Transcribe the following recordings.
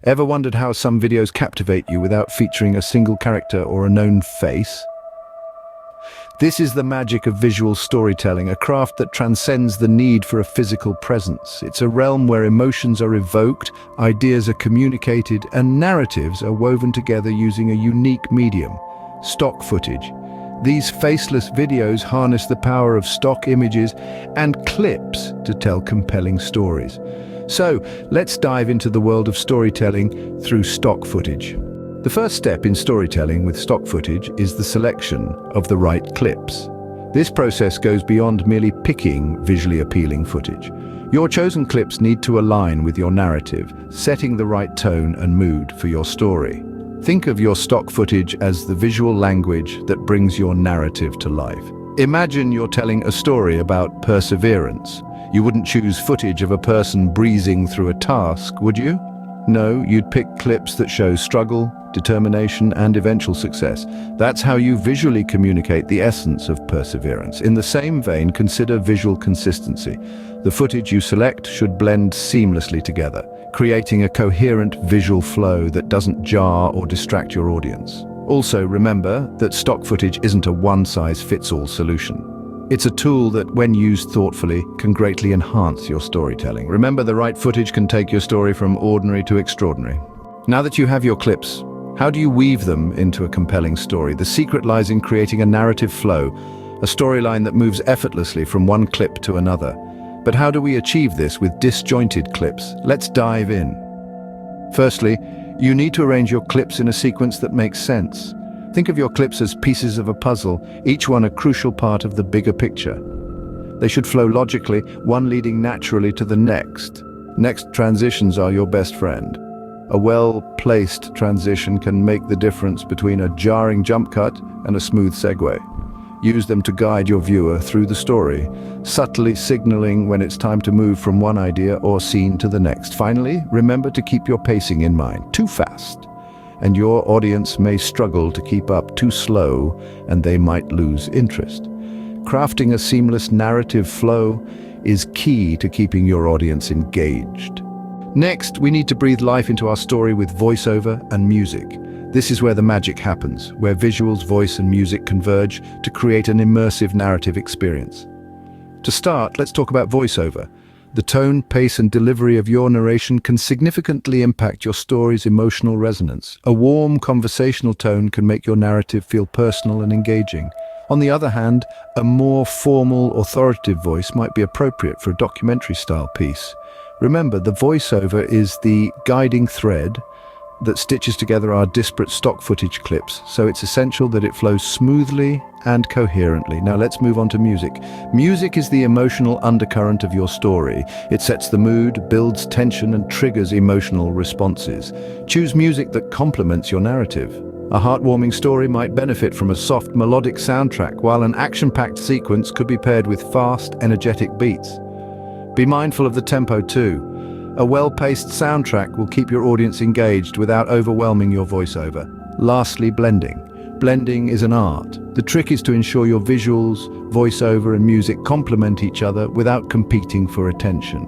Ever wondered how some videos captivate you without featuring a single character or a known face? This is the magic of visual storytelling, a craft that transcends the need for a physical presence. It's a realm where emotions are evoked, ideas are communicated, and narratives are woven together using a unique medium: stock footage. These faceless videos harness the power of stock images and clips to tell compelling stories. So, let's dive into the world of storytelling through stock footage. The first step in storytelling with stock footage is the selection of the right clips. This process goes beyond merely picking visually appealing footage. Your chosen clips need to align with your narrative, setting the right tone and mood for your story. Think of your stock footage as the visual language that brings your narrative to life. Imagine you're telling a story about perseverance. You wouldn't choose footage of a person breezing through a task, would you? No, you'd pick clips that show struggle, determination, and eventual success. That's how you visually communicate the essence of perseverance. In the same vein, consider visual consistency. The footage you select should blend seamlessly together, creating a coherent visual flow that doesn't jar or distract your audience. Also, remember that stock footage isn't a one-size-fits-all solution. It's a tool that, when used thoughtfully, can greatly enhance your storytelling. Remember, the right footage can take your story from ordinary to extraordinary. Now that you have your clips, how do you weave them into a compelling story? The secret lies in creating a narrative flow, a storyline that moves effortlessly from one clip to another. But how do we achieve this with disjointed clips? Let's dive in. Firstly, you need to arrange your clips in a sequence that makes sense. Think of your clips as pieces of a puzzle, each one a crucial part of the bigger picture. They should flow logically, one leading naturally to the next. Next transitions are your best friend. A well-placed transition can make the difference between a jarring jump cut and a smooth segue. Use them to guide your viewer through the story, subtly signaling when it's time to move from one idea or scene to the next. Finally, remember to keep your pacing in mind. Too fast, and your audience may struggle to keep up. Too slow, and they might lose interest. Crafting a seamless narrative flow is key to keeping your audience engaged. Next, we need to breathe life into our story with voiceover and music. This is where the magic happens, where visuals, voice, and music converge to create an immersive narrative experience. To start, let's talk about voiceover. The tone, pace, and delivery of your narration can significantly impact your story's emotional resonance. A warm, conversational tone can make your narrative feel personal and engaging. On the other hand, a more formal, authoritative voice might be appropriate for a documentary-style piece. Remember, the voiceover is the guiding thread that stitches together our disparate stock footage clips, so it's essential that it flows smoothly and coherently. Now let's move on to music. Music is the emotional undercurrent of your story. It sets the mood, builds tension, and triggers emotional responses. Choose music that complements your narrative. A heartwarming story might benefit from a soft, melodic soundtrack, while an action-packed sequence could be paired with fast, energetic beats. Be mindful of the tempo too. A well-paced soundtrack will keep your audience engaged without overwhelming your voiceover. Lastly, blending. Blending is an art. The trick is to ensure your visuals, voiceover, and music complement each other without competing for attention.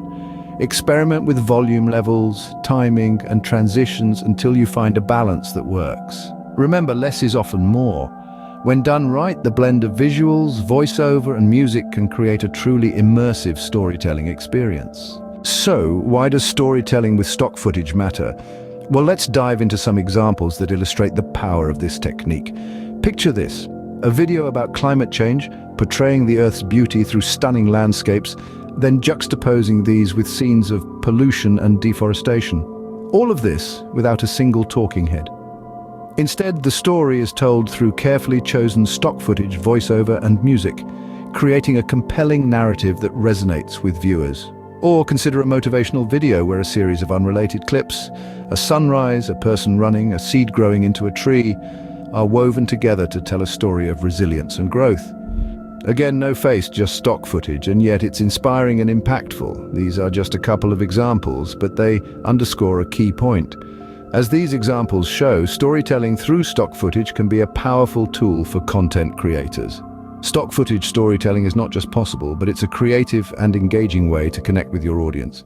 Experiment with volume levels, timing, and transitions until you find a balance that works. Remember, less is often more. When done right, the blend of visuals, voiceover, and music can create a truly immersive storytelling experience. So, why does storytelling with stock footage matter? Well, let's dive into some examples that illustrate the power of this technique. Picture this: a video about climate change, portraying the Earth's beauty through stunning landscapes, then juxtaposing these with scenes of pollution and deforestation. All of this without a single talking head. Instead, the story is told through carefully chosen stock footage, voiceover, and music, creating a compelling narrative that resonates with viewers. Or consider a motivational video where a series of unrelated clips, a sunrise, a person running, a seed growing into a tree, are woven together to tell a story of resilience and growth. Again, no face, just stock footage, and yet it's inspiring and impactful. These are just a couple of examples, but they underscore a key point. As these examples show, storytelling through stock footage can be a powerful tool for content creators. Stock footage storytelling is not just possible, but it's a creative and engaging way to connect with your audience.